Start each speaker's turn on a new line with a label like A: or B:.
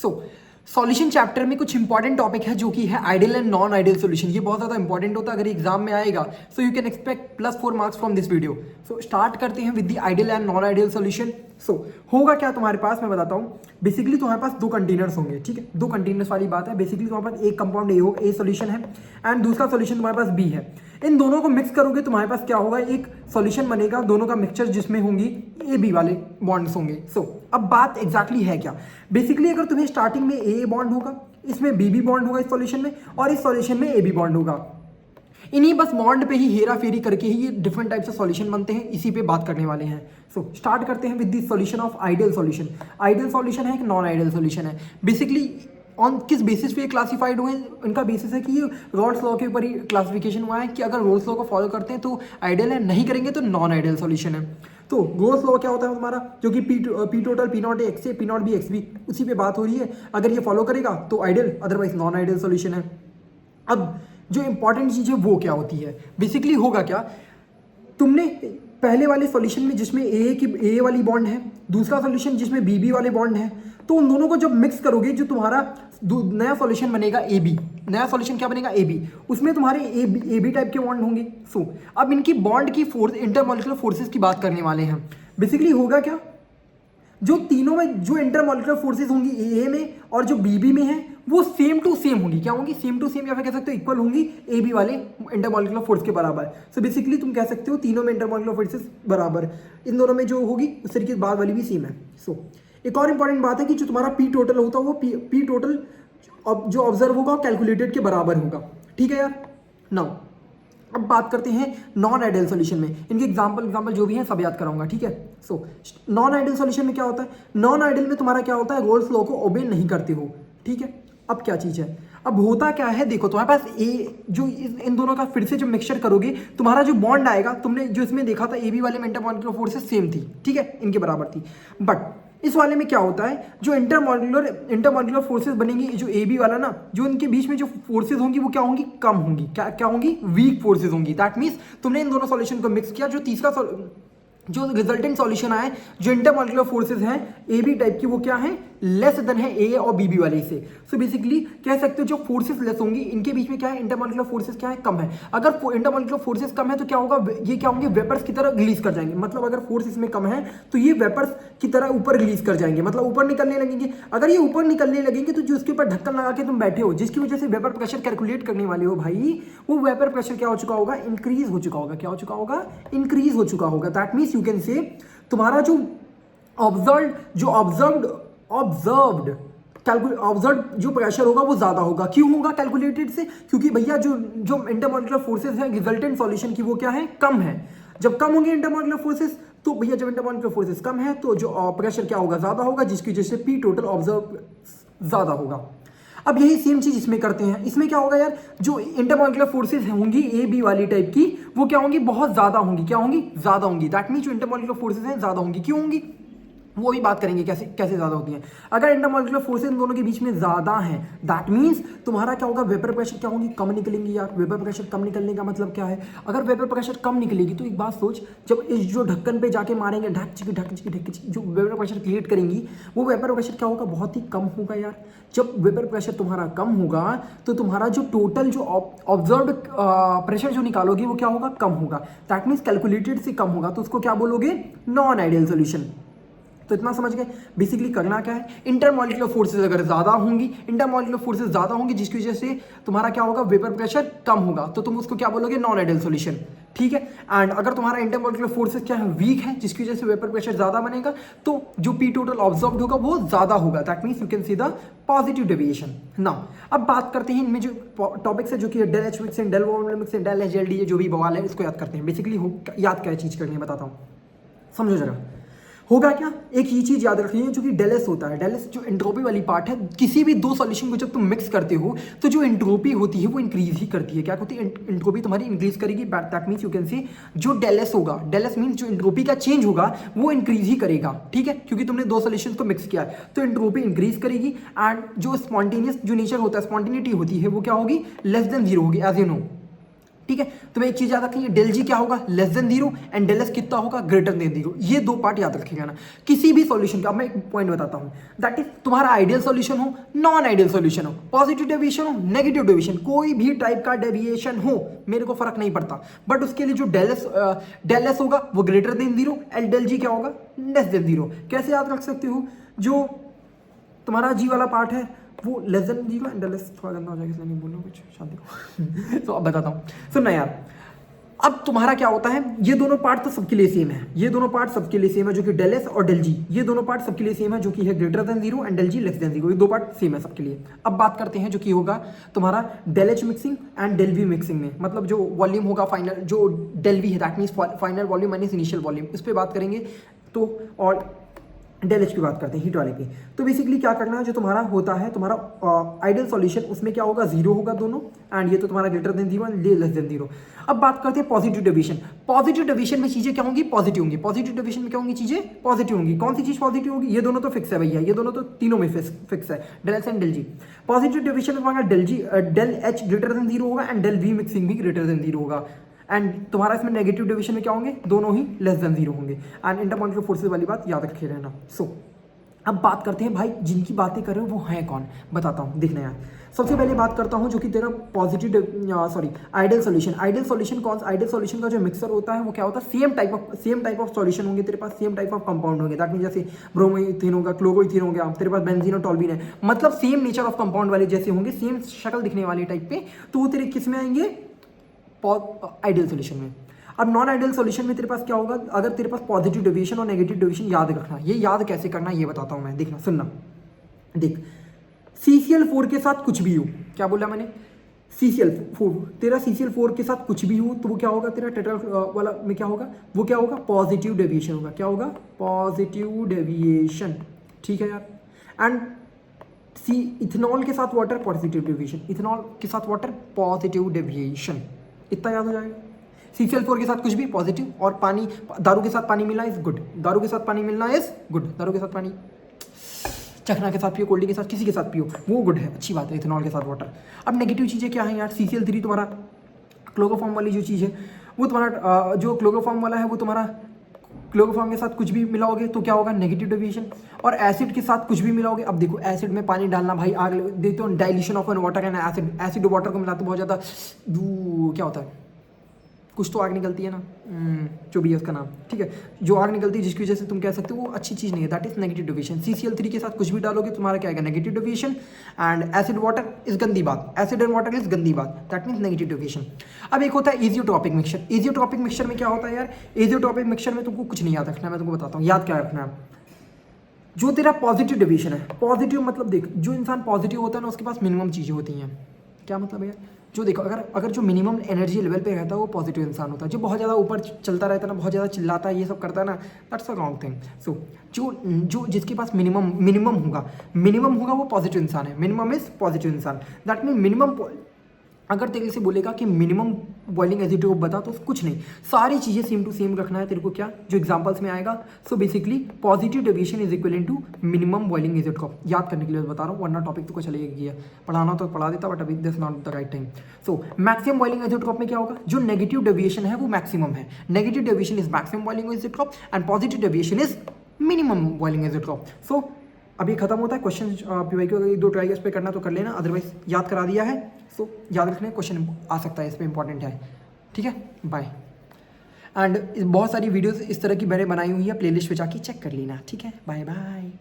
A: So solution chapter में कुछ important topic है जो कि है ideal and non ideal solution. ये बहुत ज़्यादा इंपॉर्टेंट होता है अगर एग्जाम में आएगा, so you can expect +4 marks from this video. So start करते हैं with the ideal and non ideal solution. So होगा क्या तुम्हारे पास, मैं बताता हूँ। बेसिकली तुम्हारे पास दो कंटेनर्स होंगे, ठीक है। दो कंटेनर्स वाली बात है। बेसिकली तुम्हारे पास एक कंपाउंड ए सॉल्यूशन है एंड दूसरा सॉल्यूशन तुम्हारे पास बी है। इन दोनों को मिक्स करोगे तुम्हारे पास क्या होगा, एक सॉल्यूशन बनेगा दोनों का मिक्सचर जिसमें होंगी ए बी वाले बॉन्ड्स होंगे। सो अब बात एग्जैक्टली है क्या। बेसिकली अगर तुम्हें स्टार्टिंग में ए बॉन्ड होगा, इसमें बी बी बॉन्ड होगा इस सॉल्यूशन में, और इस सॉल्यूशन में ए बी बॉन्ड होगा। इन्हीं बस बॉन्ड पे ही हेरा फेरी करके ही ये डिफरेंट टाइप से सॉल्यूशन बनते हैं, इसी पे बात करने वाले हैं। सो स्टार्ट करते हैं with the solution of ideal solution. Ideal solution है, एक नॉन आइडियल सॉल्यूशन है। बेसिकली ऑन किस बेसिस पे क्लासिफाइड हुए, उनका बेसिस है कि ये रॉल्स लॉ के ऊपर ही क्लासिफिकेशन हुआ है कि अगर रॉल्स लॉ को फॉलो करते हैं तो आइडियल है, नहीं करेंगे तो नॉन आइडियल सॉल्यूशन है। तो रॉल्स लॉ क्या होता है हमारा, जो कि P total P naught X A P naught B X B, उसी पे बात हो रही है। अगर ये फॉलो करेगा तो ideal, otherwise non ideal solution है। अब जो इंपॉर्टेंट चीज़ है वो क्या होती है, बेसिकली होगा क्या, तुमने पहले वाले सॉल्यूशन में जिसमें ए वाली बॉन्ड है, दूसरा सॉल्यूशन जिसमें बी बी वाले बॉन्ड है, तो उन दोनों को जब मिक्स करोगे जो तुम्हारा नया सॉल्यूशन बनेगा ए बी। नया सॉल्यूशन क्या बनेगा, ए बी। उसमें तुम्हारे ए बी टाइप के बॉन्ड होंगे। सो अब इनकी बॉन्ड की फोर्स, इंटरमॉलिक्यूलर फोर्सेस की बात करने वाले हैं। बेसिकली होगा क्या, जो तीनों में जो इंटरमॉलिक्यूलर फोर्सेस होंगी ए में और जो बी बी में है वो सेम टू सेम होंगी। क्या होंगी, सेम टू सेम, या फिर कह सकते हो इक्वल होंगी ए बी वाले इंटरमॉलिक्यूलर फोर्स के बराबर। सो बेसिकली तुम कह सकते हो तीनों में इंटरमॉलिक्यूलर फोर्सेस बराबर, इन दोनों में जो होगी उस तरीके से बाद वाली भी सेम है। सो एक और इंपॉर्टेंट बात है कि जो तुम्हारा पी टोटल होता है वो पी टोटल जो ऑब्जर्व होगा कैलकुलेटेड के बराबर होगा, ठीक है यार। नाउ अब बात करते हैं नॉन आइडियल सॉल्यूशन में। इनके एग्जांपल जो भी हैं सब याद कराऊंगा, ठीक है। सो नॉन आइडियल सॉल्यूशन में क्या होता है, नॉन आइडियल में तुम्हारा क्या होता है, रॉल्स लॉ को ओबे नहीं करते हो, ठीक है। अब क्या चीज़ है, अब होता क्या है, देखो तुम्हारे पास जो इन दोनों का फिर से जो मिक्सचर करोगे, तुम्हारा जो बॉन्ड आएगा, तुमने जो इसमें देखा था ए बी वाले में इंटरमॉलिक्यूलर फोर्सेस सेम थी, ठीक है, इनके बराबर थी। बट इस वाले में क्या होता है, जो इंटरमॉलिक्यूलर फोर्सेस बनेंगी, जो ए बी वाला ना, जो इनके बीच में जो फोर्सेस होंगी वो क्या होंगी, कम होंगी। क्या होंगी, वीक फोर्सेस होंगी। दैट मीन्स तुमने इन दोनों सॉल्यूशन को मिक्स किया, जो तीसरा जो रिजल्टेंट सॉल्यूशन आए, जो इंटरमॉलिक्यूलर फोर्सेस हैं ए बी टाइप की, वो क्या है, लेस देन है ए और बी बी वाले से। सो बेसिकली कह सकते हो जो फोर्सेस लेस होंगी, इनके बीच में क्या है, इंटरमॉलिक्यूलर फोर्सेस क्या है, कम है। अगर इंटरमॉलिक्यूलर फोर्सेस कम है तो क्या होगा, ये क्या होंगे, वेपर्स की तरह रिलीज कर जाएंगे। मतलब अगर फोर्स इसमें कम है तो ये वेपर्स की तरह ऊपर रिलीज कर जाएंगे, मतलब ऊपर निकलने लगेंगे। अगर ये ऊपर निकलने लगेंगे तो जो उसके ऊपर ढक्कन लगा के तुम बैठे हो, जिसकी वजह से वेपर प्रेशर कैलकुलेट करने वाले हो भाई, वो वेपर प्रेशर क्या हो चुका होगा, इंक्रीज हो चुका होगा। क्या हो चुका होगा, इंक्रीज हो चुका होगा। That means you can say तुम्हारा जो ऑब्जर्व्ड जो प्रेशर होगा वो ज्यादा होगा। क्यों होगा कैलकुलेटेड से, क्योंकि भैया जो इंटरमॉलिक्यूलर फोर्सेस है रिजल्टेंट सॉल्यूशन की, वो क्या है, कम है। जब कम होंगे इंटरमॉलिक्यूलर फोर्सेस, तो भैया जब इंटरमॉलिक्यूलर फोर्सेस कम है तो जो प्रेशर क्या होगा, ज्यादा होगा, जिसकी वजह से पी टोटल ऑब्जर्व ज्यादा होगा। अब यही सेम चीज इसमें करते हैं। इसमें क्या होगा यार, जो इंटरमॉलिक्यूलर फोर्सेस होंगी ए बी वाली टाइप की, वो क्या होंगी, बहुत ज्यादा होंगी। क्या होंगी, ज्यादा होंगी। दैट मीन्स जो इंटरमॉलिक्यूलर फोर्सेस हैं ज्यादा होंगी। क्यों होंगी, वो भी बात करेंगे कैसे ज्यादा होती हैं। अगर इंटरमॉलिक्यूलर फोर्सेस इन दोनों के बीच में ज्यादा हैं, दैट मीन्स तुम्हारा क्या होगा, वेपर प्रेशर क्या होगी, कम निकलेंगी यार। वेपर प्रेशर कम निकलने का मतलब क्या है, अगर वेपर प्रेशर कम निकलेगी तो एक बात सोच, जब इस जो ढक्कन पे जाके मारेंगे, ढक चिकी जो वेपर प्रेशर क्रिएट करेंगी, वो वेपर प्रेशर क्या होगा, बहुत ही कम होगा यार। जब वेपर प्रेशर तुम्हारा कम होगा तो तुम्हारा जो टोटल जो ऑब्जर्व्ड प्रेशर जो निकालोगे वो क्या होगा, कम होगा। दैट मीन्स कैलकुलेटेड से कम होगा, तो उसको क्या बोलोगे, नॉन आइडियल सोल्यूशन। तो इतना समझ गए। बेसिकली करना क्या है, इंटरमॉलिक्यूलर फोर्सेस अगर ज्यादा होंगी, जिसकी वजह से तुम्हारा क्या होगा, वेपर प्रेशर कम होगा, तो तुम उसको क्या बोलोगे, नॉन आइडियल सॉल्यूशन, ठीक है। एंड अगर तुम्हारा इंटरमॉलिक्यूलर फोर्सेस क्या है, वीक है, जिसकी वजह से वेपर प्रेशर ज्यादा बनेगा, तो जो पी टोटल ऑब्जर्व्ड होगा वो ज्यादा होगा। That means you can see the positive deviation. Now अब बात करते हैं इनमें जो टॉपिक्स है, जो कि del H mix and del warm mix and del H del D, जो भी बवाल है, इसको याद करते हैं। बेसिकली याद क्या चीज करनी है बताता हूँ, समझो जरा। होगा क्या, एक ही चीज याद रखनी है, जो कि डेल एस होता है। डेल एस जो एंट्रोपी वाली पार्ट है, किसी भी दो सॉल्यूशन को जब तुम मिक्स करते हो तो जो एंट्रोपी होती है वो इंक्रीज ही करती है। क्या होती है, एंट्रोपी तुम्हारी इंक्रीज करेगी। That means you can see जो डेल एस होगा, डेल एस मीन्स जो एंट्रोपी का चेंज होगा वो इंक्रीज ही करेगा, ठीक है, क्योंकि तुमने दो सॉल्यूशन को मिक्स किया है, तो एंट्रोपी इंक्रीज करेगी। एंड जो स्पॉन्टेनियस जो नेचर होता है, स्पॉन्टेनिटी होती है, वो क्या होगी, लेस देन जीरो होगी, एज यू नो, ठीक है। तुम्हें एक चीज याद रखनी है, डेल जी क्या होगा, less than zero, and del S कितना होगा, ग्रेटर देन जीरो। ये दो पार्ट याद रखिएगा ना किसी भी सॉल्यूशन का। अब मैं एक पॉइंट बताता हूं, दैट इज तुम्हारा आइडियल सॉल्यूशन हो, नॉन आइडियल सॉल्यूशन हो, पॉजिटिव डेविएशन हो, नेगेटिव डेविएशन, कोई भी टाइप का डेविएशन हो, मेरे को फर्क नहीं पड़ता, बट उसके लिए जो डेल एस होगा वो greater than zero, and del G क्या होगा, लेस देन जीरो। कैसे याद रख सकते हो, जो तुम्हारा जी वाला पार्ट है वो less than zero and del S, थोड़ा गंदा हो जाएगा इसलिए नहीं बोल रहा हूं कुछ, शांति को। तो अब बताता हूं, सुनना यार। अब तुम्हारा क्या होता है, ये दोनों पार्ट तो सबके लिए सेम है, ये दोनों पार्ट सबके लिए सेम है जो कि डेल एस और डेल जी, ये दोनों पार्ट सबके लिए सेम है जो कि है greater than zero and del G less than zero, ये दो पार्ट सेम है सबके लिए। अब बात करते हैं जो कि होगा तुम्हारा del H mixing and del V mixing में, मतलब जो वॉल्यूम होगा फाइनल, जो डेल वी है that means final volume minus initial volume, इस पर बात करेंगे। तो और डेल एच की बात करते हैं हीट वाले की। तो बेसिकली क्या करना है, जो तुम्हारा होता है तुम्हारा आइडियल सॉल्यूशन, उसमें क्या होगा, जीरो होगा दोनों, एंड ये तो तुम्हारा greater than zero and less than zero. अब बात करते हैं पॉजिटिव डेविएशन। पॉजिटिव डेविएशन में चीजें क्या होंगी, पॉजिटिव होंगी। पॉजिटिव डेविएशन में क्या होंगी, चीजें पॉजिटिव होंगी। कौन सी चीज पॉजिटिव होगी, ये दोनों तो फिक्स है भैया, ये दोनों तो तीनों में फिक्स है, del H and del G. Positive deviation में तुम्हारा del H greater than zero होगा एंड डेल वी मिक्सिंग भी ग्रेटर देन जीरो होगा, एंड तुम्हारा इसमें नेगेटिव डेविएशन में क्या होंगे, दोनों ही लेस देन जीरो होंगे। एंड इंटरमॉलिक्यूलर फोर्सेज वाली बात याद रखे रहना। सो अब बात करते हैं भाई, जिनकी बातें कर रहे हो वो हैं कौन, बताता हूँ, देखना यार। सबसे पहले बात करता हूँ जो कि तेरा positive ideal solution. Ideal solution कौन सा, आइडियल सॉल्यूशन का जो मिक्सर होता है वो क्या होता है, सेम टाइप ऑफ सॉल्यूशन होंगे तेरे पास, सेम टाइप ऑफ कंपाउंड होंगे, दैट मीन जैसे ब्रोमोइथेन होगा, क्लोरोइथेन हो गया, तेरे पास बेंजीन और टॉल्यूइन है, मतलब सेम नेचर ऑफ कंपाउंड वाले जैसे होंगे, सेम शक्ल दिखने वाले टाइप पे, तो वो तेरे किस में आएंगे, आइडियल सॉल्यूशन में। अब नॉन आइडियल सॉल्यूशन में तेरे पास क्या होगा, अगर तेरे पास पॉजिटिव डेविएशन और नेगेटिव डेविएशन याद रखना, ये याद कैसे करना ये बताता हूं मैं, देखना सुनना। देख CCl4 के साथ कुछ भी हो, क्या बोला मैंने, CCl4, तेरा CCl4 के साथ कुछ भी हो तो वो क्या होगा, तेरा टेट्रा वाला में क्या होगा, वो क्या होगा, पॉजिटिव डेविएशन होगा, क्या होगा, पॉजिटिव डेविएशन, ठीक है यार। एंड इथेनॉल के साथ वाटर, पॉजिटिव डेविएशन, इथेनॉल के साथ वाटर, पॉजिटिव डेविएशन, इतना याद हो जाएगा। CCl4 के साथ कुछ भी पॉजिटिव, और पानी, दारू के साथ पानी मिलना इज गुड, दारू के साथ पानी मिलना इज गुड, दारू के साथ पानी, चखना के साथ पियो, कोल्ड ड्रिंक के साथ, किसी के साथ पियो, वो गुड है, अच्छी बात है, इथेनॉल के साथ वाटर। अब नेगेटिव चीज़ें क्या है यार, CCl3 तुम्हारा क्लोरोफॉर्म वाली जो चीज़ है वो तुम्हारा, जो क्लोरोफॉर्म वाला है वो तुम्हारा, क्लोरोफॉर्म के साथ कुछ भी मिलाओगे तो क्या होगा, नेगेटिव डेविएशन। और एसिड के साथ कुछ भी मिलाओगे, अब देखो एसिड में पानी डालना भाई, आग देखते हो, dilution of an water and acid, acid water को मिलाते बहुत ज़्यादा क्या होता है, कुछ तो आग निकलती है ना, जो भी है उसका नाम, ठीक है, जो आग निकलती है जिसकी वजह से तुम कह सकते हो वो अच्छी चीज़ नहीं है, that is negative deviation. CCl3 के साथ कुछ भी डालोगे तुम्हारा क्या आएगा, negative deviation. And acid water is गंदी बात, एसिड एंड वाटर इज गंदी बात, दैट मीन्स नेगेटिव डेविएशन। अब एक होता है इजियोट्रॉपिक मिक्सचर। इजियोट्रॉपिक मिक्सचर में क्या होता है यार, इजियोट्रॉपिक मिक्सचर में तुमको कुछ नहीं याद रखना है, मैं तुमको बताता हूँ याद क्या रखना है। जो तेरा पॉजिटिव डेविएशन है, पॉजिटिव मतलब देख, जो इंसान पॉजिटिव होता है ना उसके पास मिनिमम चीज़ें होती हैं, क्या मतलब है यार, जो देखो अगर जो मिनिमम एनर्जी लेवल पे रहता है वो पॉजिटिव इंसान होता है। जो बहुत ज़्यादा ऊपर चलता रहता है ना, बहुत ज़्यादा चिल्लाता है, ये सब करता है ना, दैट्स अ रॉन्ग थिंग। सो जो जिसके पास मिनिमम होगा वो पॉजिटिव इंसान है, मिनिमम इज पॉजिटिव इंसान, दैट मीन मिनिमम। अगर तेरे से बोलेगा कि मिनिमम बॉइलिंग एजिटोप बता, तो कुछ नहीं, सारी चीज़ें सेम टू सेम रखना है तेरे को, क्या जो एग्जांपल्स में आएगा। So basically positive deviation is equal to minimum boiling azeotrope, याद करने के लिए बता रहा हूँ, वरना टॉपिक तो को चलेगा गया, पढ़ाना तो पढ़ा देता, बट अभी this not the right time. So maximum boiling azeotrope में क्या होगा, जो नेगेटिव डेविएशन है वो मैक्सिमम है, negative deviation is maximum boiling azeotrope and positive deviation is minimum boiling azeotrope. So अभी खत्म होता है क्वेश्चन, PYQ अगर 2 ट्राई इस पर करना तो कर लेना, अदरवाइज याद करा दिया है। सो याद रखने क्वेश्चन आ सकता है इस पर, इंपॉर्टेंट है, ठीक है, बाय। एंड बहुत सारी वीडियोस इस तरह की मैंने बनाई हुई है, प्लेलिस्ट पे जाके चेक कर लेना, ठीक है, बाय बाय।